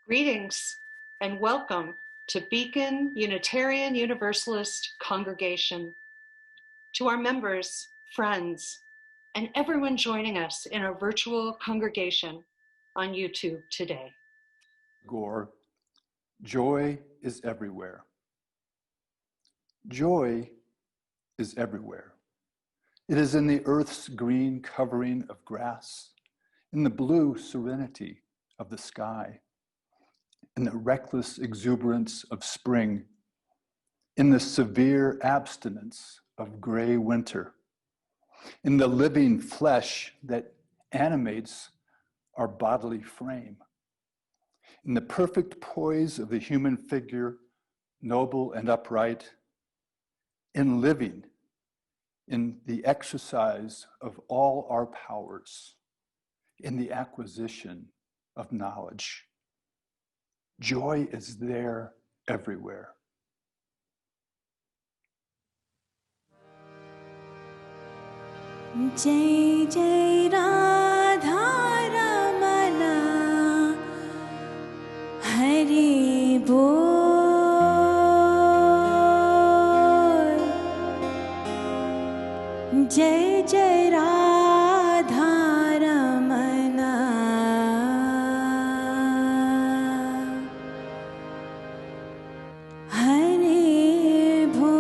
Greetings and welcome to Beacon Unitarian Universalist Congregation. To our members, friends, and everyone joining us in our virtual congregation on YouTube today. Gore, joy is everywhere. Joy is everywhere. It is in the earth's green covering of grass, in the blue serenity of the sky, in the reckless exuberance of spring, in the severe abstinence of gray winter, in the living flesh that animates our bodily frame, in the perfect poise of the human figure, noble and upright, in living, in the exercise of all our powers, in the acquisition of knowledge. Joy is there everywhere. Jai Jai Radha Ramana Hari Bol Jai Jai Radha Ramana Hari Bol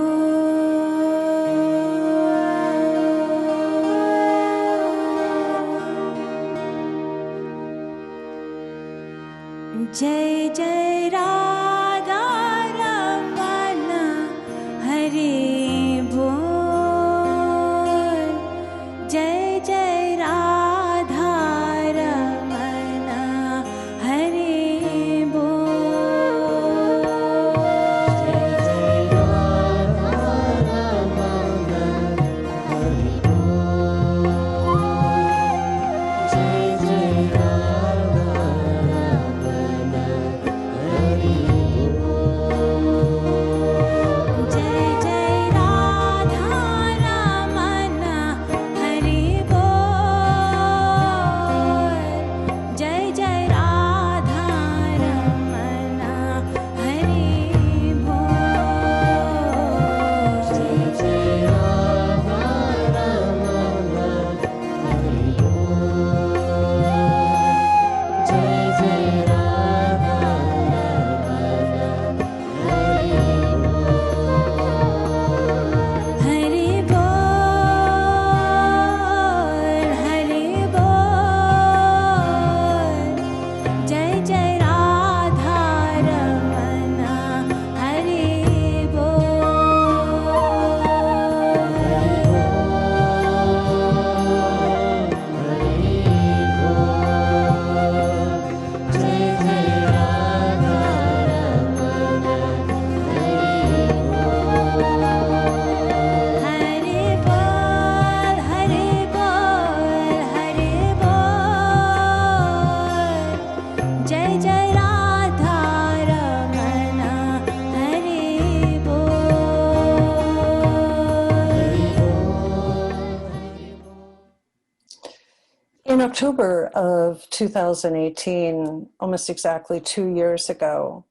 Jai Jai Radha Ramana Hari Bol Jai Jai Radha Ramana Hari Bol Jai Jai Radha Ramana Hari Bol Jai Jai Radha Ramana Hari Bol Jai Jai Radha Ramana Hari Bol Jai Jai Radha Ramana Hari Bol Jai Jai Radha Ramana Hari Bol Jai Jai Radha Hari Bol Hari Bol Jai Jai Radha Ramana Hari Jai Jai Radha Ramana Hari In October of 2018, almost exactly 2 years ago,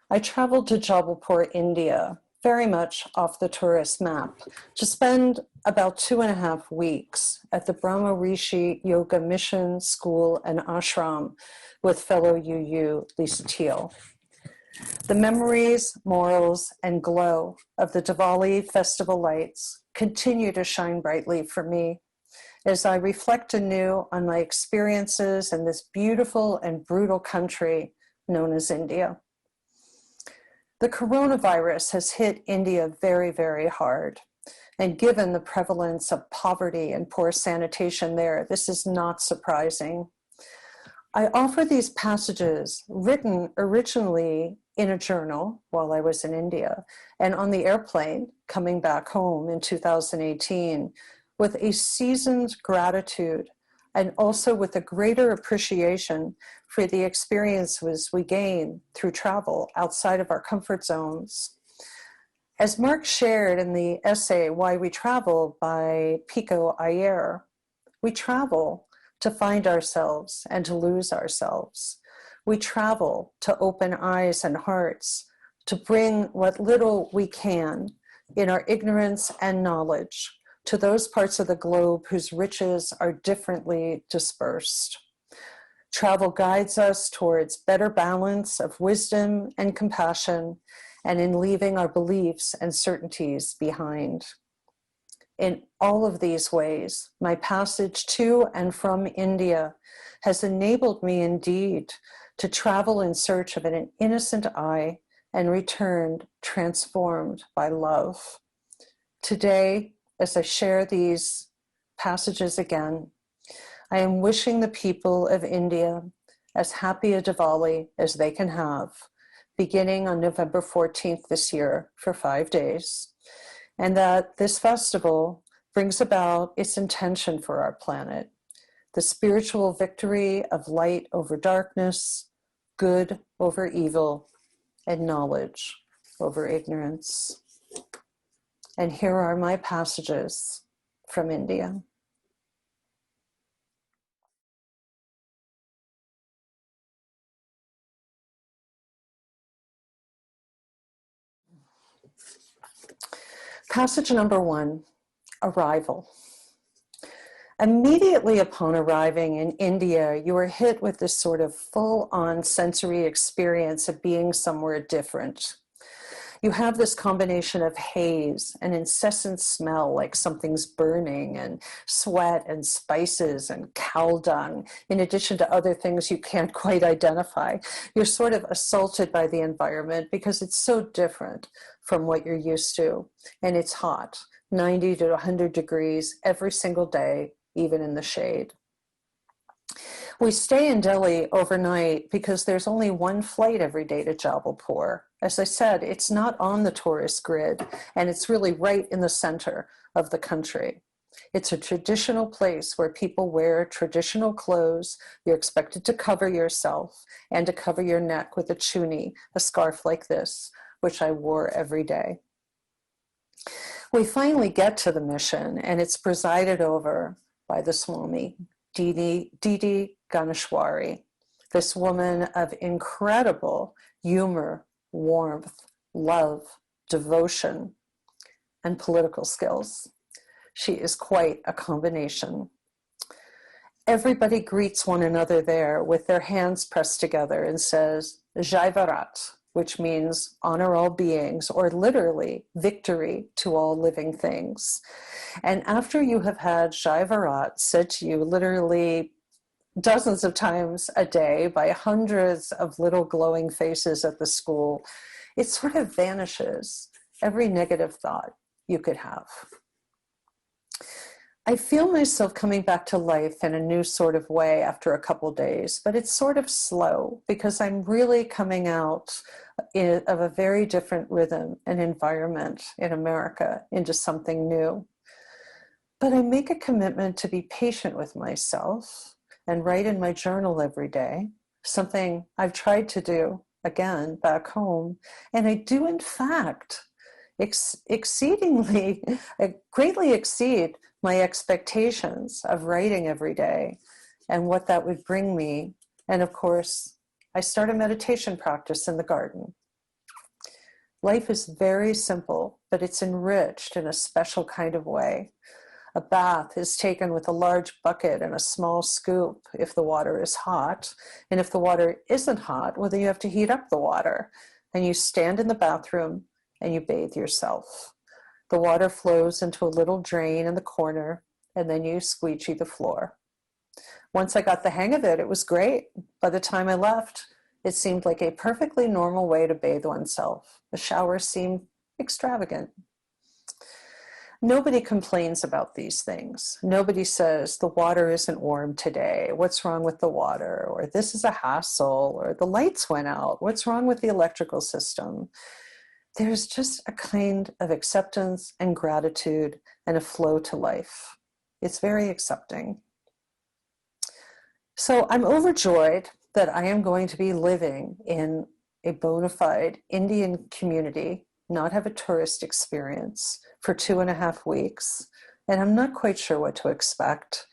I traveled to Jabalpur, India, very much off the tourist map, to spend about 2.5 weeks at the Brahma Rishi Yoga Mission School and Ashram with fellow UU Lisa Teal. The memories, morals, and glow of the Diwali festival lights continue to shine brightly for me as I reflect anew on my experiences in this beautiful and brutal country known as India. The coronavirus has hit India very, very hard. And given the prevalence of poverty and poor sanitation there, this is not surprising. I offer these passages written originally in a journal while I was in India and on the airplane coming back home in 2018 with a seasoned gratitude and also with a greater appreciation for the experiences we gain through travel outside of our comfort zones. As Mark shared in the essay, Why We Travel by Pico Iyer, we travel to find ourselves and to lose ourselves. We travel to open eyes and hearts, to bring what little we can in our ignorance and knowledge to those parts of the globe whose riches are differently dispersed. Travel guides us towards better balance of wisdom and compassion, and in leaving our beliefs and certainties behind. In all of these ways, my passage to and from India has enabled me indeed to travel in search of an innocent eye and returned transformed by love. Today, as I share these passages again, I am wishing the people of India as happy a Diwali as they can have, beginning on November 14th this year for 5 days, and that this festival brings about its intention for our planet, the spiritual victory of light over darkness, good over evil, and knowledge over ignorance. And here are my passages from India. Passage number 1, arrival. Immediately upon arriving in India, you are hit with this sort of full-on sensory experience of being somewhere different. You have this combination of haze, an incessant smell like something's burning, and sweat and spices and cow dung, in addition to other things you can't quite identify. You're sort of assaulted by the environment because it's so different from what you're used to. And it's hot, 90 to 100 degrees every single day, even in the shade. We stay in Delhi overnight because there's only one flight every day to Jabalpur. As I said, it's not on the tourist grid, and it's really right in the center of the country. It's a traditional place where people wear traditional clothes. You're expected to cover yourself and to cover your neck with a chuni, a scarf like this, which I wore every day. We finally get to the mission, and it's presided over by the SWAMI, Didi Ganeshwari, this woman of incredible humor, warmth, love, devotion, and political skills. She is quite a combination. Everybody greets one another there with their hands pressed together and says, Jai Bharat, which means honor all beings, or literally victory to all living things. And after you have had Jai Bharat said to you literally dozens of times a day by hundreds of little glowing faces at the school, it sort of vanishes every negative thought you could have. I feel myself coming back to life in a new sort of way after a couple days, but it's sort of slow because I'm really coming out of a very different rhythm and environment in America into something new. But I make a commitment to be patient with myself and write in my journal every day, something I've tried to do, again, back home. And I do, in fact, greatly exceed my expectations of writing every day and what that would bring me. And of course, I start a meditation practice in the garden. Life is very simple, but it's enriched in a special kind of way. A bath is taken with a large bucket and a small scoop if the water is hot. And if the water isn't hot, well, then you have to heat up the water. And you stand in the bathroom and you bathe yourself. The water flows into a little drain in the corner, and then you squeegee the floor. Once I got the hang of it, it was great. By the time I left, it seemed like a perfectly normal way to bathe oneself. The shower seemed extravagant. Nobody complains about these things. Nobody says the water isn't warm today. What's wrong with the water? Or this is a hassle, or the lights went out. What's wrong with the electrical system? There's just a kind of acceptance and gratitude and a flow to life. It's very accepting. So I'm overjoyed that I am going to be living in a bona fide Indian community, not have a tourist experience for 2.5 weeks. And I'm not quite sure what to expect,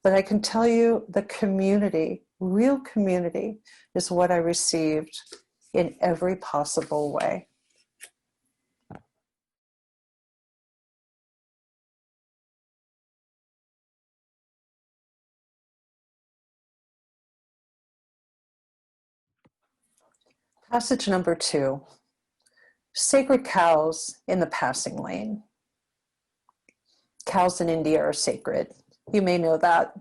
But I can tell you the community, real community, is what I received in every possible way. Passage number 2, sacred cows in the passing lane. Cows in India are sacred. You may know that.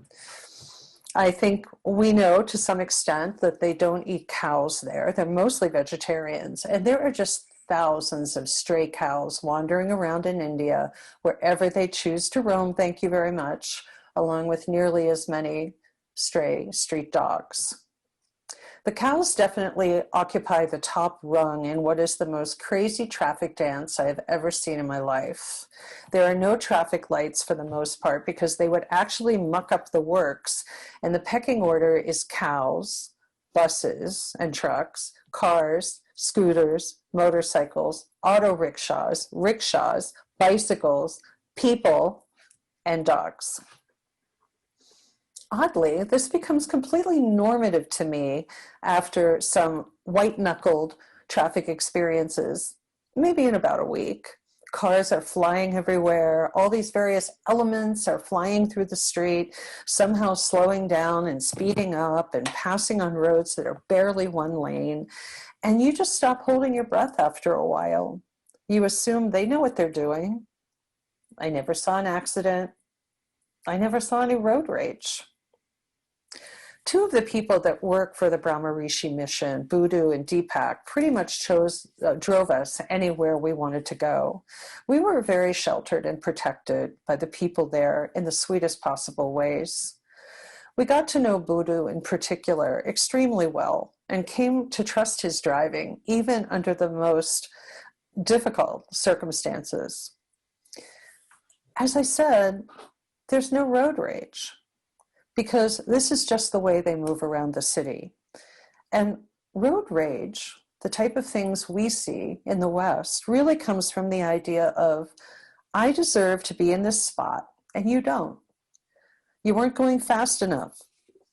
I think we know to some extent that they don't eat cows there. They're mostly vegetarians. And there are just thousands of stray cows wandering around in India, wherever they choose to roam, thank you very much, along with nearly as many stray street dogs. The cows definitely occupy the top rung in what is the most crazy traffic dance I have ever seen in my life. There are no traffic lights for the most part because they would actually muck up the works, and the pecking order is cows, buses and trucks, cars, scooters, motorcycles, auto rickshaws, bicycles, people, and dogs. Oddly, this becomes completely normative to me after some white-knuckled traffic experiences, maybe in about a week. Cars are flying everywhere. All these various elements are flying through the street, somehow slowing down and speeding up and passing on roads that are barely one lane. And you just stop holding your breath after a while. You assume they know what they're doing. I never saw an accident. I never saw any road rage. Two of the people that work for the Brahma Rishi mission, Buddhu and Deepak, pretty much drove us anywhere we wanted to go. We were very sheltered and protected by the people there in the sweetest possible ways. We got to know Buddhu in particular extremely well and came to trust his driving, even under the most difficult circumstances. As I said, there's no road rage, because this is just the way they move around the city. And road rage, the type of things we see in the West, really comes from the idea of, I deserve to be in this spot, and you don't. You weren't going fast enough,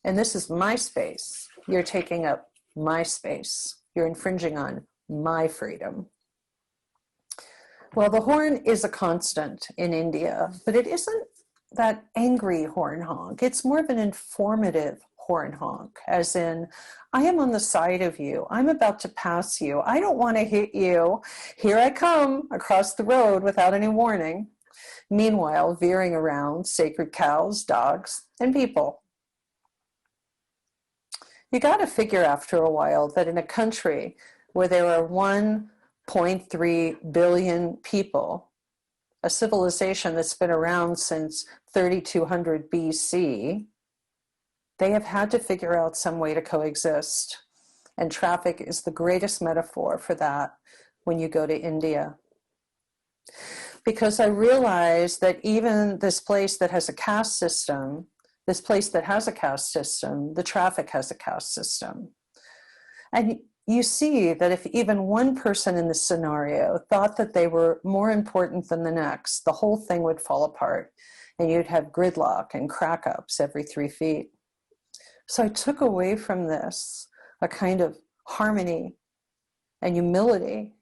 and this is my space. You're taking up my space. You're infringing on my freedom. Well, the horn is a constant in India, but it isn't that angry horn honk. It's more of an informative horn honk, as in, I am on the side of you. I'm about to pass you. I don't want to hit you. Here I come across the road without any warning. Meanwhile, veering around sacred cows, dogs, and people. You got to figure after a while that in a country where there are 1.3 billion people, a civilization that's been around since 3200 BC, they have had to figure out some way to coexist. And traffic is the greatest metaphor for that when you go to India. Because I realize that even this place that has a caste system, the traffic has a caste system. And you see that if even one person in this scenario thought that they were more important than the next, the whole thing would fall apart and you'd have gridlock and crack-ups every 3 feet. So I took away from this a kind of harmony and humility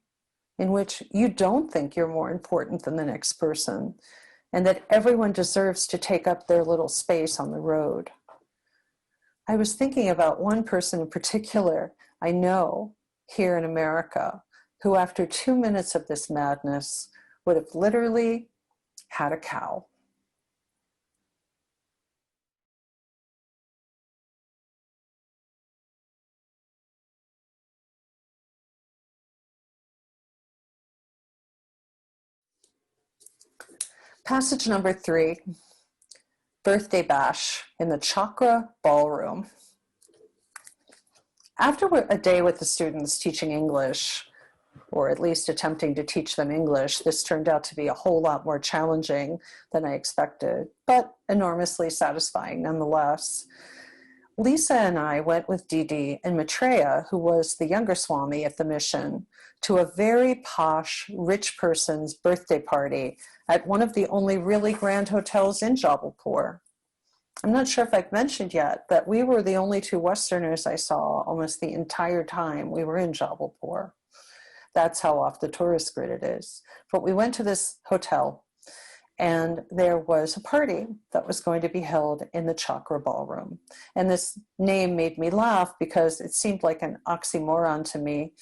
in which you don't think you're more important than the next person and that everyone deserves to take up their little space on the road. I was thinking about one person in particular I know here in America who after 2 minutes of this madness would have literally had a cow. Passage number 3, birthday bash in the CHAKRA ballroom. After a day with the students teaching English, or at least attempting to teach them English, this turned out to be a whole lot more challenging than I expected, but enormously satisfying nonetheless. Lisa and I went with Didi and Maitreya, who was the younger Swami at the mission, to a very posh, rich person's birthday party at one of the only really grand hotels in Jabalpur. I'm not sure if I've mentioned yet that we were the only two Westerners I saw almost the entire time we were in Jabalpur. That's how off the tourist grid it is. But we went to this hotel, and there was a party that was going to be held in the CHAKRA ballroom. And this name made me laugh because it seemed like an oxymoron to me,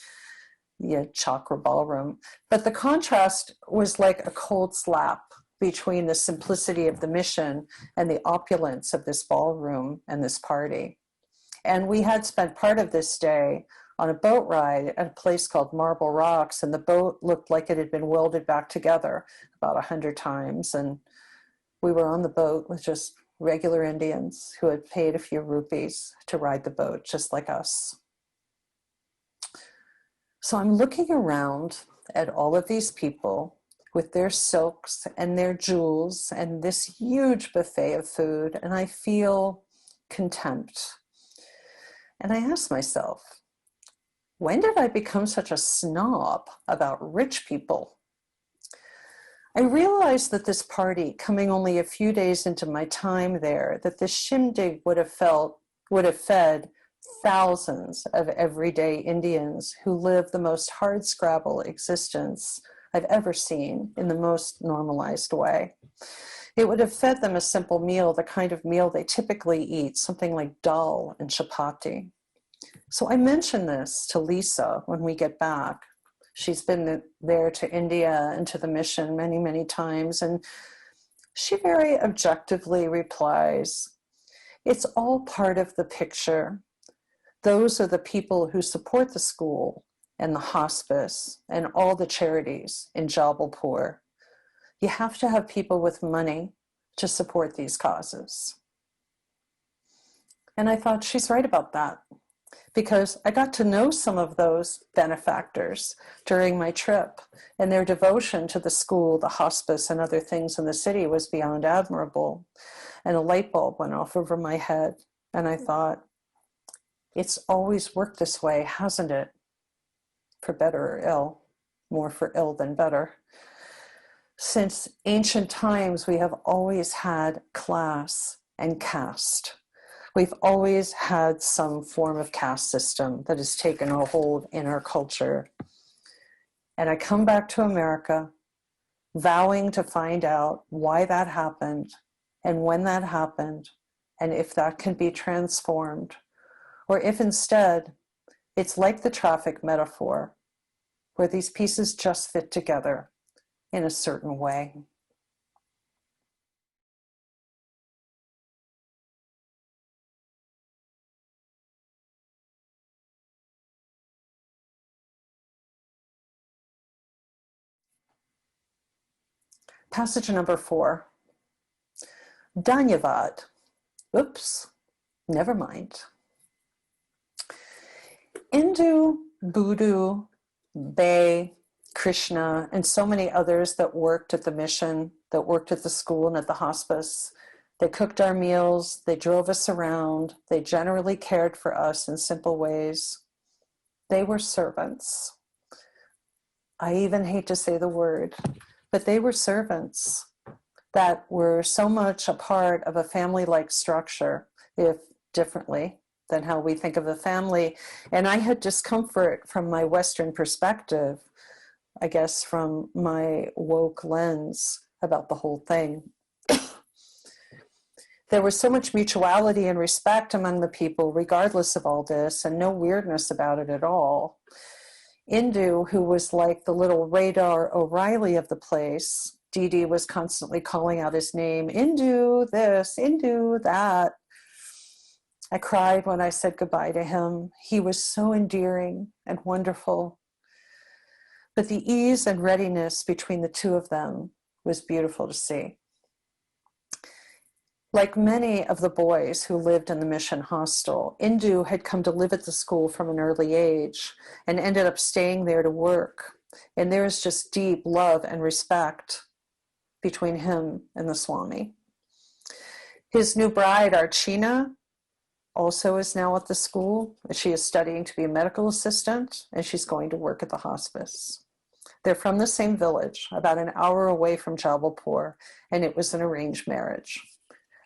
the CHAKRA ballroom. But the contrast was like a cold slap between the simplicity of the mission and the opulence of this ballroom and this party. And we had spent part of this day on a boat ride at a place called Marble Rocks, and the boat looked like it had been welded back together about 100 times. And we were on the boat with just regular Indians who had paid a few rupees to ride the boat, just like us. So I'm looking around at all of these people with their silks and their jewels and this huge buffet of food, and I feel contempt. And I ask myself, when did I become such a snob about rich people? I realized that this party, coming only a few days into my time there, that this shindig would have fed thousands of everyday Indians who live the most hardscrabble existence I've ever seen in the most normalized way. It would have fed them a simple meal, the kind of meal they typically eat, something like dal and chapati. So I mentioned this to Lisa when we get back. She's been there to India and to the mission many, many times, and she very objectively replies, it's all part of the picture. Those are the people who support the school and the hospice and all the charities in Jabalpur. You have to have people with money to support these causes. And I thought she's right about that, because I got to know some of those benefactors during my trip, and their devotion to the school, the hospice, and other things in the city was beyond admirable. And a light bulb went off over my head, and I thought, it's always worked this way, hasn't it? For better or ill, more for ill than better. Since ancient times, we have always had class and caste. We've always had some form of caste system that has taken a hold in our culture. And I come back to America vowing to find out why that happened and when that happened, and if that can be transformed, or if instead it's like the traffic metaphor, where these pieces just fit together in a certain way. Passage number 4. DANYAVAD. Oops, never mind. Hindu, Buddha, Bay, Krishna, and so many others that worked at the mission, that worked at the school and at the hospice. They cooked our meals, they drove us around, they generally cared for us in simple ways. They were servants. I even hate to say the word, but they were servants that were so much a part of a family-like structure, if differently than how we think of a family. And I had discomfort from my Western perspective, I guess from my woke lens about the whole thing. There was so much mutuality and respect among the people, regardless of all this, and no weirdness about it at all. Indu, who was like the little radar O'Reilly of the place, Dee Dee was constantly calling out his name, Indu this, Indu that. I cried when I said goodbye to him. He was so endearing and wonderful. But the ease and readiness between the two of them was beautiful to see. Like many of the boys who lived in the mission hostel, Indu had come to live at the school from an early age and ended up staying there to work. And there is just deep love and respect between him and the Swami. His new bride, Archana, also is now at the school. She is studying to be a medical assistant, and she's going to work at the hospice. They're from the same village, about an hour away from Jabalpur, and it was an arranged marriage.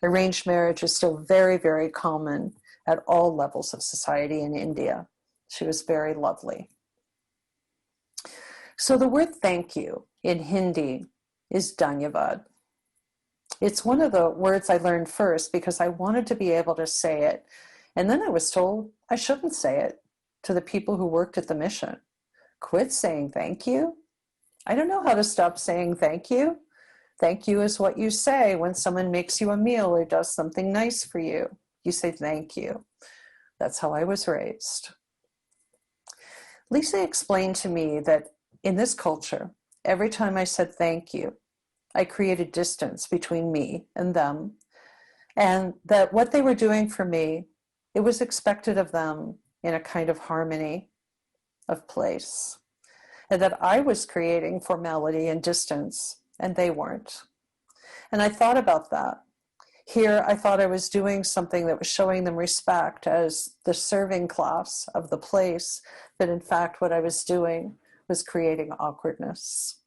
Arranged marriage is still very, very common at all levels of society in India. She was very lovely. So the word thank you in Hindi is Danyavad. It's one of the words I learned first because I wanted to be able to say it. And then I was told I shouldn't say it to the people who worked at the mission. Quit saying thank you. I don't know how to stop saying thank you. Thank you is what you say when someone makes you a meal or does something nice for you. You say thank you. That's how I was raised. Lisa explained to me that in this culture, every time I said thank you, I created distance between me and them, and that what they were doing for me, it was expected of them in a kind of harmony of place, and that I was creating formality and distance, and they weren't. And I thought about that. Here, I thought I was doing something that was showing them respect as the serving class of the place, but in fact, what I was doing was creating awkwardness.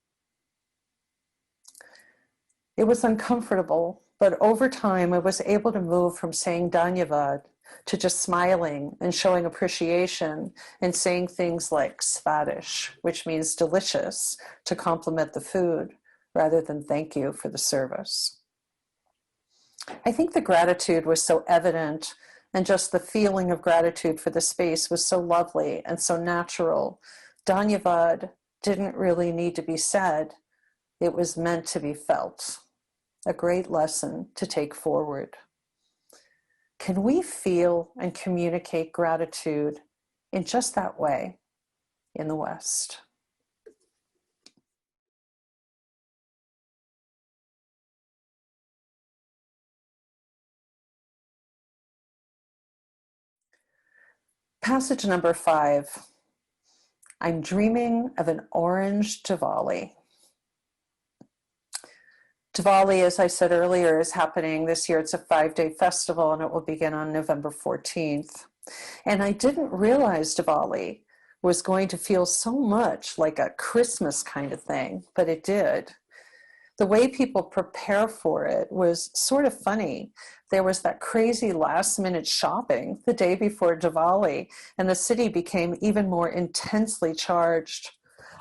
It was uncomfortable, but over time, I was able to move from saying Danyavad to just smiling and showing appreciation and saying things like svadish, which means delicious, to compliment the food, rather than thank you for the service. I think the gratitude was so evident, and just the feeling of gratitude for the space was so lovely and so natural. Danyavad didn't really need to be said. It was meant to be felt. A great lesson to take forward. Can we feel and communicate gratitude in just that way in the West? Passage number 5. I'm dreaming of an orange Diwali. Diwali, as I said earlier, is happening this year. It's a 5-day festival and it will begin on November 14th. And I didn't realize Diwali was going to feel so much like a Christmas kind of thing, but it did. The way people prepare for it was sort of funny. There was that crazy last-minute shopping the day before Diwali, and the city became even more intensely charged.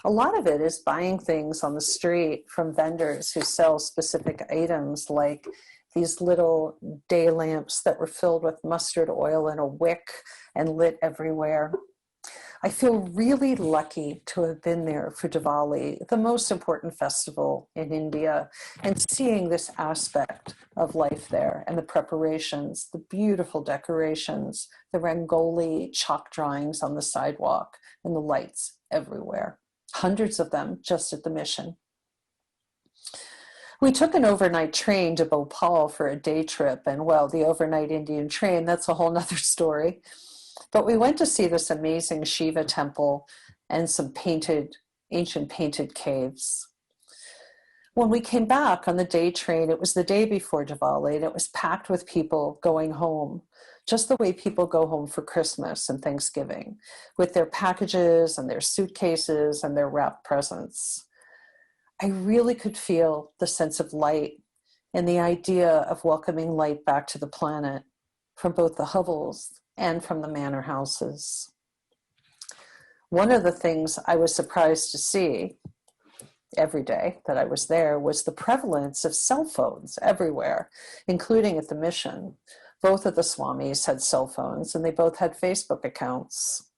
A lot of it is buying things on the street from vendors who sell specific items, like these little day lamps that were filled with mustard oil in a wick and lit everywhere. I feel really lucky to have been there for Diwali, the most important festival in India, and seeing this aspect of life there and the preparations, the beautiful decorations, the Rangoli chalk drawings on the sidewalk, and the lights everywhere. Hundreds of them just at the mission. We took an overnight train to Bhopal for a day trip, and well, the overnight Indian train, that's a whole nother story. But we went to see this amazing Shiva temple and some ancient painted caves. When we came back on the day train, it was the day before Diwali, and it was packed with people going home, just the way people go home for Christmas and Thanksgiving, with their packages and their suitcases and their wrapped presents. I really could feel the sense of light and the idea of welcoming light back to the planet from both the hovels and from the manor houses. One of the things I was surprised to see every day that I was there was the prevalence of cell phones everywhere, including at the mission. Both of the Swamis had cell phones, and they both had Facebook accounts.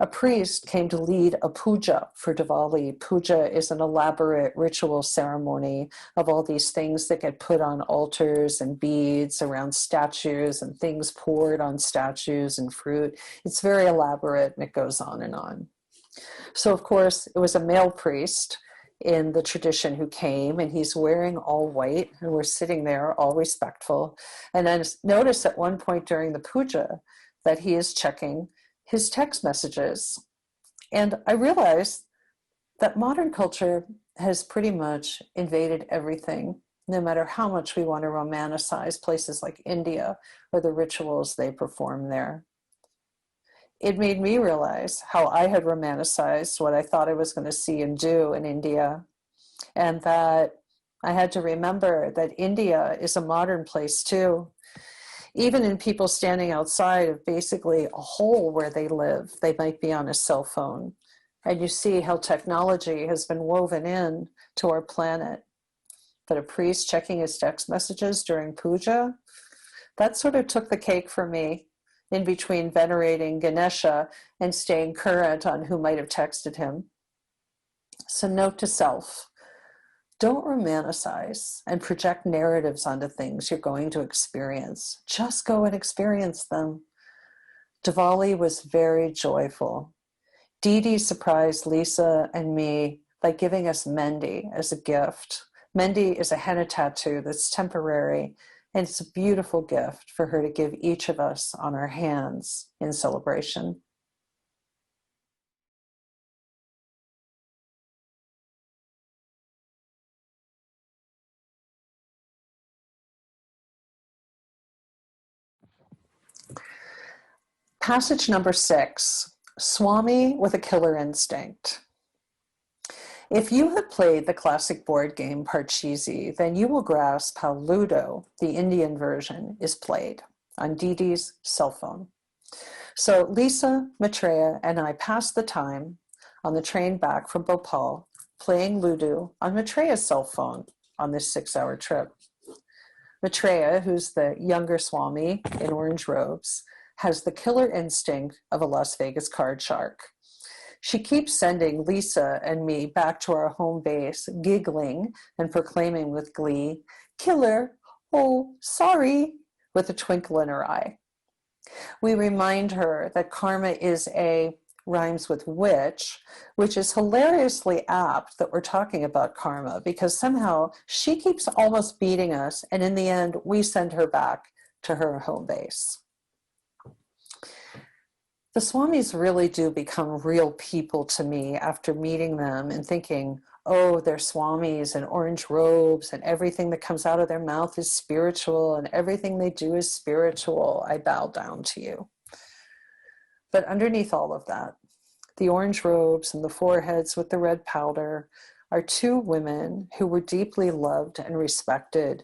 A priest came to lead a puja for Diwali. Puja is an elaborate ritual ceremony of all these things that get put on altars and beads around statues and things poured on statues and fruit. It's very elaborate, and it goes on and on. So, of course, it was a male priest in the tradition who came, and he's wearing all white, and we're sitting there all respectful. And I noticed at one point during the puja that he is checking his text messages. And I realized that modern culture has pretty much invaded everything, no matter how much we want to romanticize places like India or the rituals they perform there. It made me realize how I had romanticized what I thought I was going to see and do in India, and that I had to remember that India is a modern place too. Even in people standing outside of basically a hole where they live, they might be on a cell phone. And you see how technology has been woven in to our planet. But a priest checking his text messages during puja, that sort of took the cake for me, in between venerating Ganesha and staying current on who might have texted him. So note to self, don't romanticize and project narratives onto things you're going to experience. Just go and experience them. Diwali was very joyful. Didi surprised Lisa and me by giving us Mendi as a gift. Mendi is a henna tattoo that's temporary, and it's a beautiful gift for her to give each of us on our hands in celebration. Passage number 6, Swami with a killer instinct. If you have played the classic board game Parcheesi, then you will grasp how Ludo, the Indian version, is played on Didi's cell phone. So Lisa, Maitreya, and I passed the time on the train back from Bhopal playing Ludo on Maitreya's cell phone on this 6-hour trip. Maitreya, who's the younger Swami in orange robes, has the killer instinct of a Las Vegas card shark. She keeps sending Lisa and me back to our home base, giggling and proclaiming with glee, "Killer, oh, sorry," with a twinkle in her eye. We remind her that karma is rhymes with which is hilariously apt that we're talking about karma, because somehow she keeps almost beating us, and in the end, we send her back to her home base. The Swamis really do become real people to me after meeting them and thinking, oh, they're Swamis in orange robes and everything that comes out of their mouth is spiritual and everything they do is spiritual. I bow down to you. But underneath all of that, the orange robes and the foreheads with the red powder are two women who were deeply loved and respected,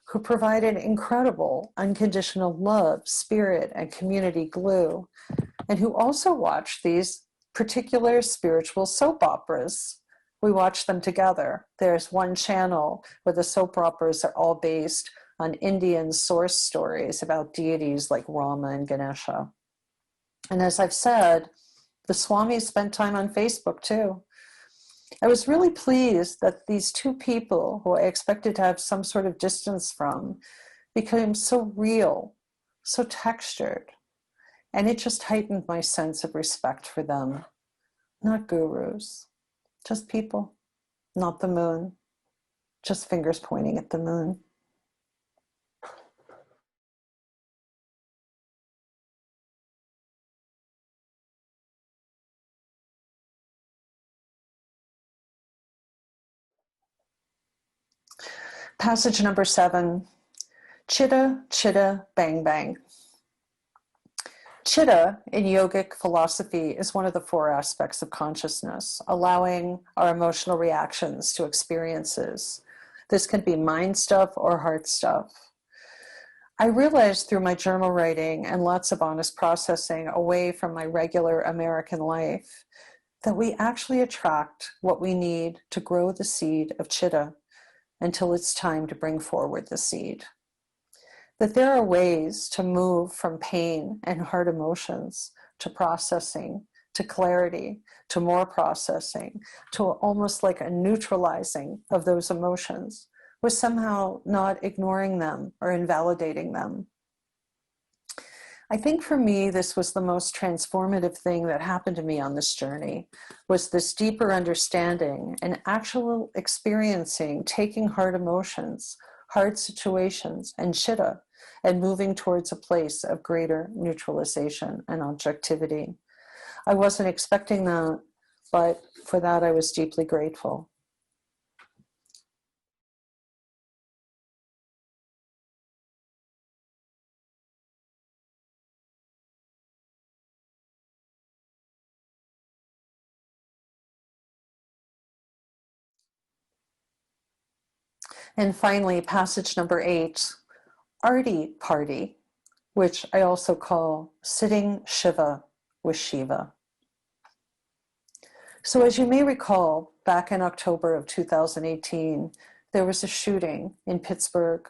who provided incredible unconditional love, spirit, and community glue, and who also watched these particular spiritual soap operas. We watched them together. There's one channel where the soap operas are all based on Indian source stories about deities like Rama and Ganesha. And as I've said, the Swamis spent time on Facebook too. I was really pleased that these two people who I expected to have some sort of distance from became so real, so textured. And it just heightened my sense of respect for them. Not gurus, just people, not the moon, just fingers pointing at the moon. Passage number 7, Chitta, Chitta, Bang, Bang. Chitta in yogic philosophy is one of the 4 aspects of consciousness, allowing our emotional reactions to experiences. This can be mind stuff or heart stuff. I realized through my journal writing and lots of honest processing away from my regular American life that we actually attract what we need to grow the seed of Chitta until it's time to bring forward the seed. That there are ways to move from pain and hard emotions to processing, to clarity, to more processing, to almost like a neutralizing of those emotions, with somehow not ignoring them or invalidating them. I think for me, this was the most transformative thing that happened to me on this journey, was this deeper understanding and actual experiencing, taking hard emotions, hard situations, and Chitta, and moving towards a place of greater neutralization and objectivity. I wasn't expecting that, but for that I was deeply grateful. And finally, passage number 8, ARTI party, which I also call sitting Shiva with Shiva. So as you may recall, back in October of 2018, there was a shooting in Pittsburgh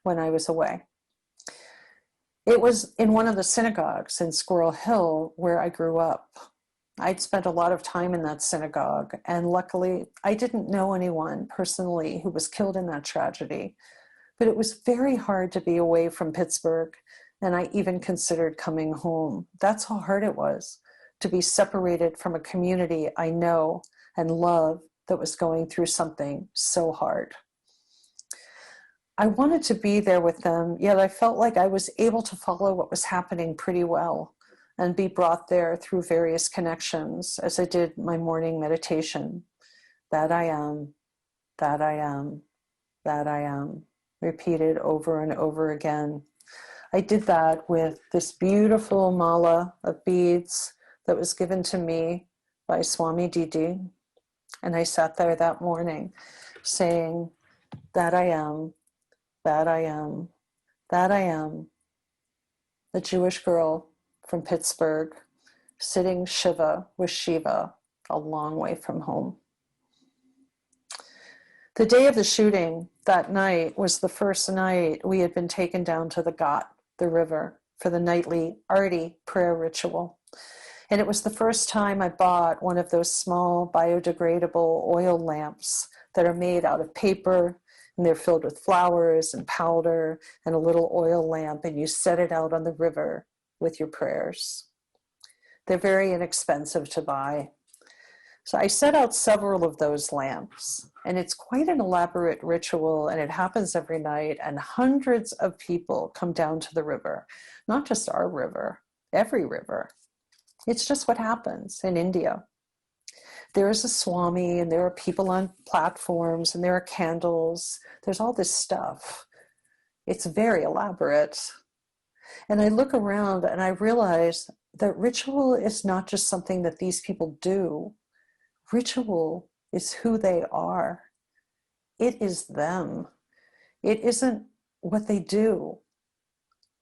when I was away. It was in one of the synagogues in Squirrel Hill where I grew up. I'd spent a lot of time in that synagogue, and luckily I didn't know anyone personally who was killed in that tragedy. But it was very hard to be away from Pittsburgh, and I even considered coming home. That's how hard it was to be separated from a community I know and love that was going through something so hard. I wanted to be there with them, yet I felt like I was able to follow what was happening pretty well and be brought there through various connections as I did my morning meditation. That I am, that I am, that I am, repeated over and over again. I did that with this beautiful mala of beads that was given to me by Swami Didi. And I sat there that morning saying, that I am, that I am, that I am, the Jewish girl from Pittsburgh, sitting Shiva with Shiva, a long way from home. The day of the shooting, that night, was the first night we had been taken down to the Ghat, the river, for the nightly ARTI prayer ritual. And it was the first time I bought one of those small biodegradable oil lamps that are made out of paper, and they're filled with flowers and powder and a little oil lamp, and you set it out on the river with your prayers. They're very inexpensive to buy. So I set out several of those lamps, and it's quite an elaborate ritual, and it happens every night, and hundreds of people come down to the river, not just our river, every river. It's just what happens in India. There is a Swami, and there are people on platforms, and there are candles. There's all this stuff. It's very elaborate. And I look around and I realize that ritual is not just something that these people do. Ritual is who they are. It is them. It isn't what they do.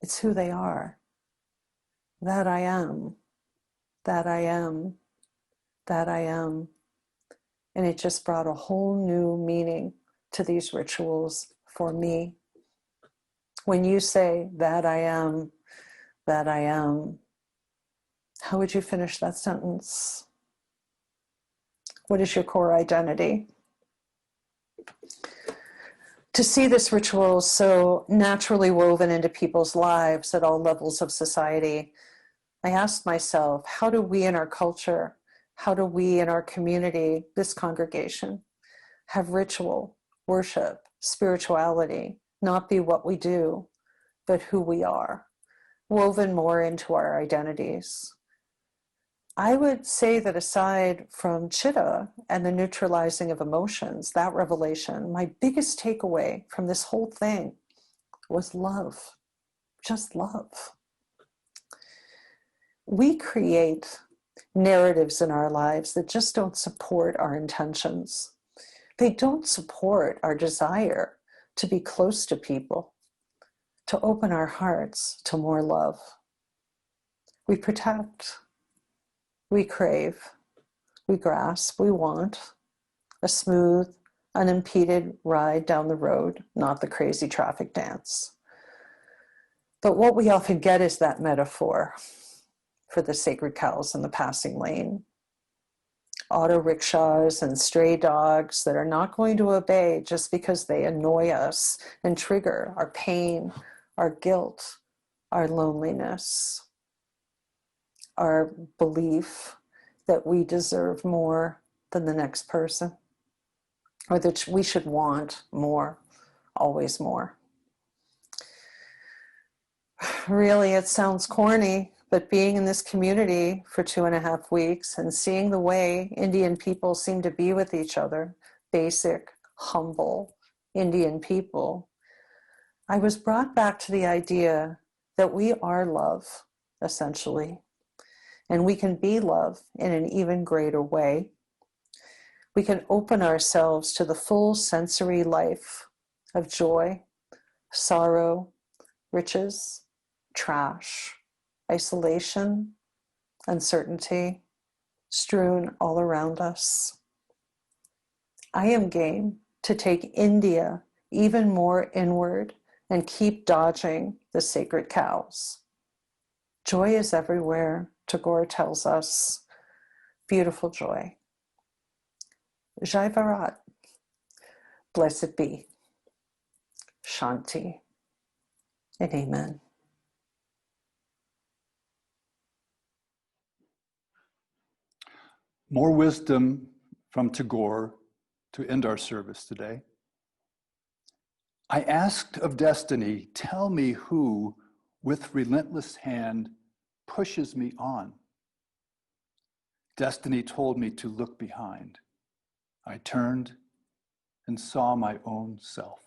It's who they are. That I am. That I am. That I am. And it just brought a whole new meaning to these rituals for me. When you say, that I am, how would you finish that sentence? What is your core identity? To see this ritual so naturally woven into people's lives at all levels of society, I asked myself, how do we in our culture, how do we in our community, this congregation, have ritual, worship, spirituality, not be what we do, but who we are, woven more into our identities? I would say that aside from Chitta and the neutralizing of emotions, that revelation, my biggest takeaway from this whole thing was love, just love. We create narratives in our lives that just don't support our intentions. They don't support our desire to be close to people, to open our hearts to more love. We protect. We crave, we grasp, we want a smooth, unimpeded ride down the road, not the crazy traffic dance. But what we often get is that metaphor for the sacred cows in the passing lane. Auto rickshaws and stray dogs that are not going to obey just because they annoy us and trigger our pain, our guilt, our loneliness, our belief that we deserve more than the next person, or that we should want more, always more. Really, it sounds corny, but being in this community for 2.5 weeks and seeing the way Indian people seem to be with each other, basic, humble Indian people, I was brought back to the idea that we are love, essentially. And we can be love in an even greater way. We can open ourselves to the full sensory life of joy, sorrow, riches, trash, isolation, uncertainty, strewn all around us. I am game to take India even more inward and keep dodging the sacred cows. Joy is everywhere, Tagore tells us. Beautiful joy. Jai Bharat. Blessed be. Shanti. And amen. More wisdom from Tagore to end our service today. I asked of destiny, tell me who with relentless hand pushes me on. Destiny told me to look behind. I turned and saw my own self.